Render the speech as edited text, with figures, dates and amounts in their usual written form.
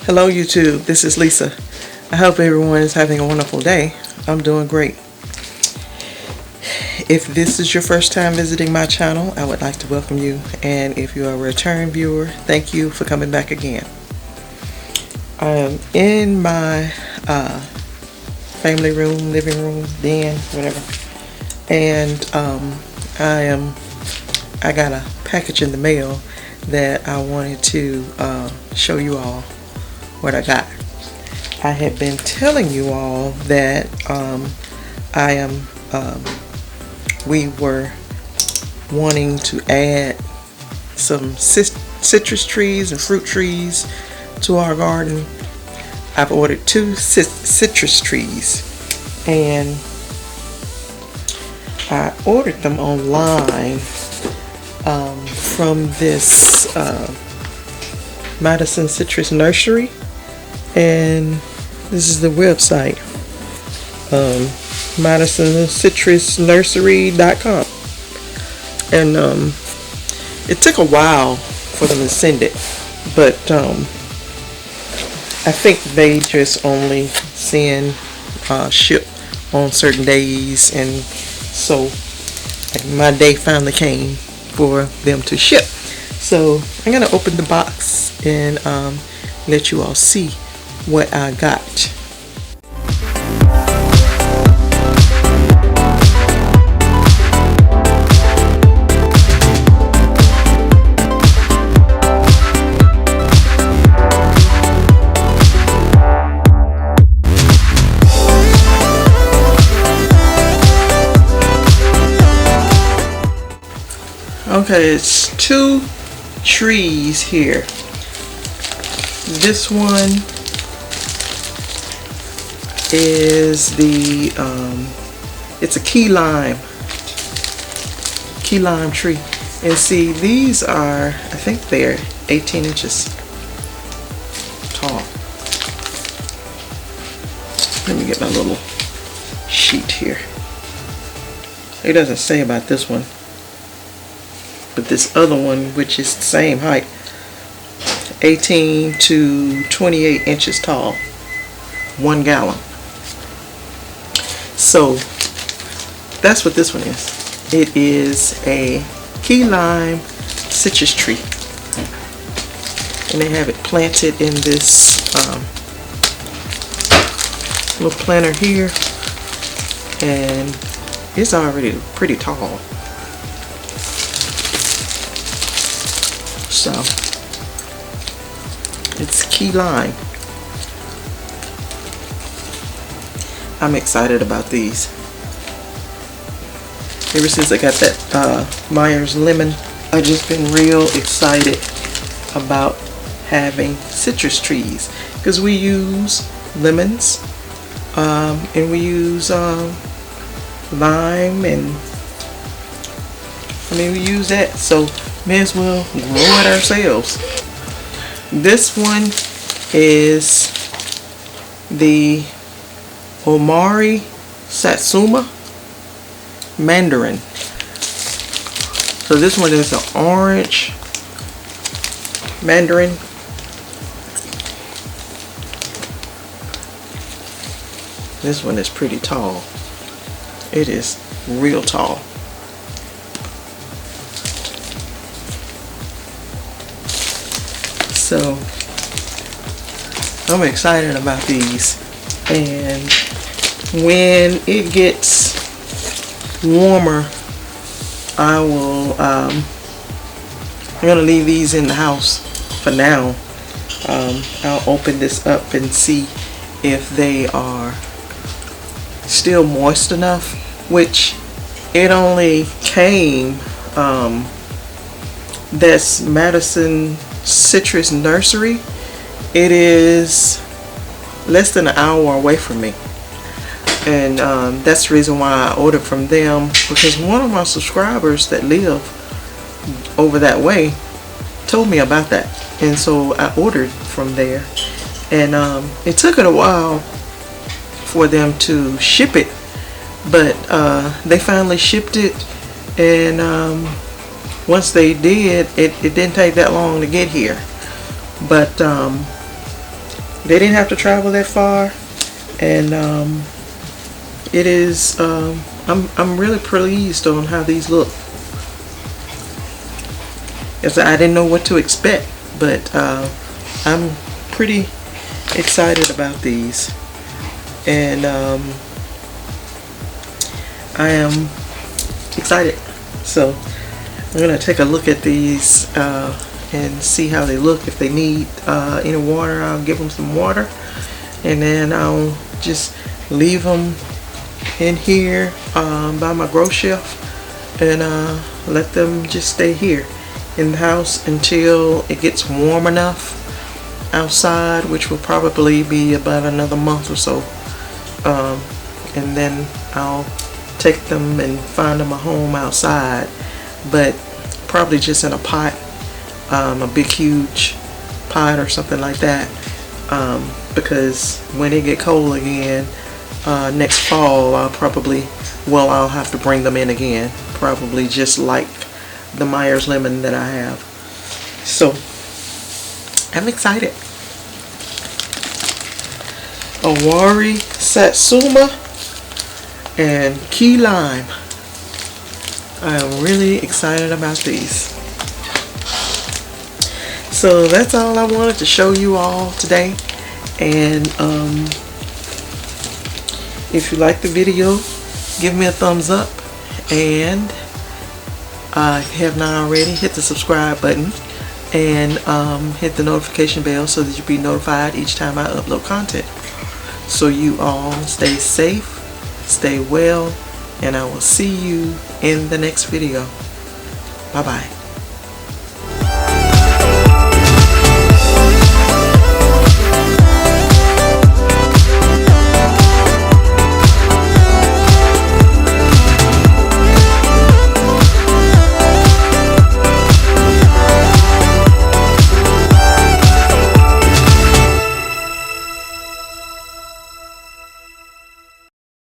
Hello YouTube, this is Lisa. I hope everyone is having a wonderful day. I'm doing great. If this is your first time visiting my channel, I would like to welcome you, and if you are a return viewer, thank you for coming back again. I am in my family room, living room, den, whatever, and I got a package in the mail that I wanted to show you all what I got. I have been telling you all that we were wanting to add some citrus trees and fruit trees to our garden. I've ordered 2 citrus trees, and I ordered them online from this Madison Citrus Nursery, and this is the website, MadisonCitrusNursery.com, and it took a while for them to send it, but I think they just only send ship on certain days, and so my day finally came for them to ship. So I'm gonna open the box and let you all see what I got. Okay, it's 2 trees here. This one is the it's a key lime tree, and see, these are, I think they're 18 inches tall. Let me get my little sheet here. It doesn't say about this one, but this other one, which is the same height, 18 to 28 inches tall, 1 gallon. So that's what this one is. It is a key lime citrus tree, and they have it planted in this little planter here, and it's already pretty tall. So it's key lime. I'm excited about these. Ever since I got that Myers lemon, I've just been real excited about having citrus trees, because we use lemons and we use lime, and we use that, so may as well grow it ourselves. This one is the Omari Satsuma Mandarin. So this one is an orange mandarin. This one is pretty tall. It is real tall. So I'm excited about these, and when it gets warmer, I will I'm gonna leave these in the house for now. I'll open this up and see if they are still moist enough, which it only came, that's Madison Citrus Nursery. It is less than an hour away from me, and that's the reason why I ordered from them, because one of my subscribers that live over that way told me about that, and so I ordered from there, and it took it a while for them to ship it, but they finally shipped it, and once they did, it didn't take that long to get here. But they didn't have to travel that far, and it is I'm really pleased on how these look. As I didn't know what to expect, but I'm pretty excited about these, and I am excited. So I'm gonna take a look at these and see how they look. If they need any water, I'll give them some water, and then I'll just leave them in here by my grow shelf, and let them just stay here in the house until it gets warm enough outside, which will probably be about another month or so, and then I'll take them and find them a home outside, but probably just in a pot, a big huge pot or something like that, because when it get cold again next fall, I'll have to bring them in again, probably just like the Myers lemon that I have. So I'm excited. Awari Satsuma and Key Lime. I am really excited about these. So that's all I wanted to show you all today, and if you like the video, give me a thumbs up, and if you have not already, hit the subscribe button and hit the notification bell so that you'll be notified each time I upload content. So you all stay safe, stay well, and I will see you in the next video. Bye bye.